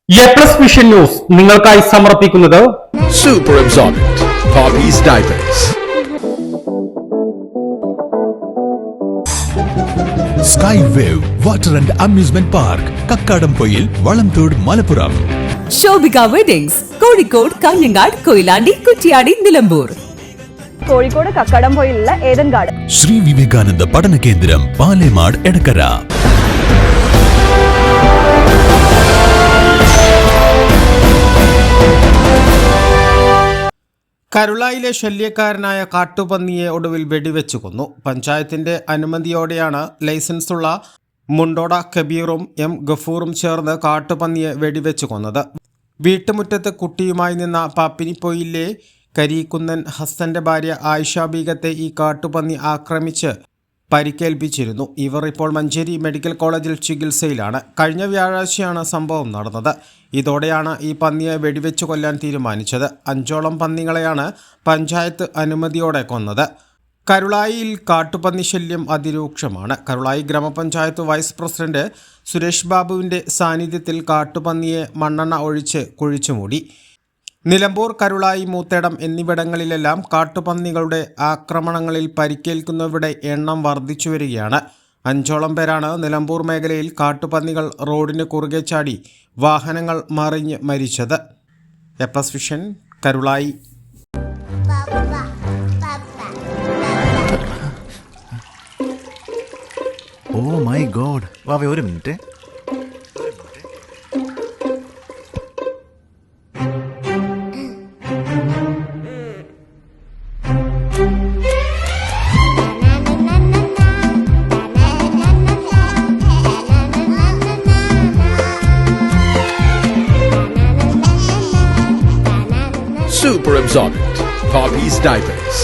A+ vision news നിങ്ങൾക്കായി സമർപ്പിക്കുന്നത് Super Absorbent Poppy's Diapers. Sky Wave Water and Amusement Park, Kakkadampoyil, Valamthode, Malappuram. Shobhika weddings, Kozhikode, Kanhangad, Koyilandy, Kuttiady, Nilambur. Kozhikode കക്കാടംപൊയിലുള്ള Eden Garden. Sree Vivekananda പഠന കേന്ദ്രം, പാലേമാട്, എടക്കര. കരുളായിലെ ശല്യക്കാരനായ കാട്ടുപന്നിയെ ഒടുവിൽ വെടിവെച്ചു കൊന്നു. പഞ്ചായത്തിന്റെ അനുമതിയോടെയാണ് ലൈസൻസുള്ള മുണ്ടോട കബീറും എം ഗഫൂറും ചേർന്ന് കാട്ടുപന്നിയെ വെടിവെച്ചു കൊന്നത്. വീട്ടുമുറ്റത്ത് കുട്ടിയുമായി നിന്ന പാപ്പിനിപ്പൊയിലെ കരീക്കുന്നൻ ഹസ്സന്റെ ഭാര്യ ആയിഷ ബീഗത്തെ ഈ കാട്ടുപന്നി ആക്രമിച്ച് പരിക്കേൽപ്പിച്ചിരുന്നു. ഇവർ ഇപ്പോൾ മഞ്ചേരി മെഡിക്കൽ കോളേജിൽ ചികിത്സയിലാണ്. കഴിഞ്ഞ വ്യാഴാഴ്ചയാണ് സംഭവം നടന്നത്. ഇതോടെയാണ് ഈ പന്നിയെ വെടിവെച്ചു കൊല്ലാൻ തീരുമാനിച്ചത്. 5ഓളം പന്നികളെയാണ് പഞ്ചായത്ത് അനുമതിയോടെ കൊന്നത്. കരുളായിയിൽ കാട്ടുപന്നി ശല്യം അതിരൂക്ഷമാണ്. കരുളായി ഗ്രാമപഞ്ചായത്ത് വൈസ് പ്രസിഡന്റ് സുരേഷ് ബാബുവിൻ്റെ സാന്നിധ്യത്തിൽ കാട്ടുപന്നിയെ മണ്ണെണ്ണ ഒഴിച്ച് കുഴിച്ചുമൂടി. നിലമ്പൂർ, കരുളായി, മൂത്തേടം എന്നിവിടങ്ങളിലെല്ലാം കാട്ടുപന്നികളുടെ ആക്രമണങ്ങളിൽ പരിക്കേൽക്കുന്നവരുടെ എണ്ണം വർദ്ധിച്ചു വരികയാണ്. 5ഓളം പേരാണ് നിലമ്പൂർ മേഖലയിൽ കാട്ടുപന്നികൾ റോഡിന് കുറുകെ ചാടി വാഹനങ്ങൾ മറിഞ്ഞ് മരിച്ചത്. എ+ vision, Karulai. Oh my god, വാവേ ഒരു minute. Super Absorbent Poppy's Diapers.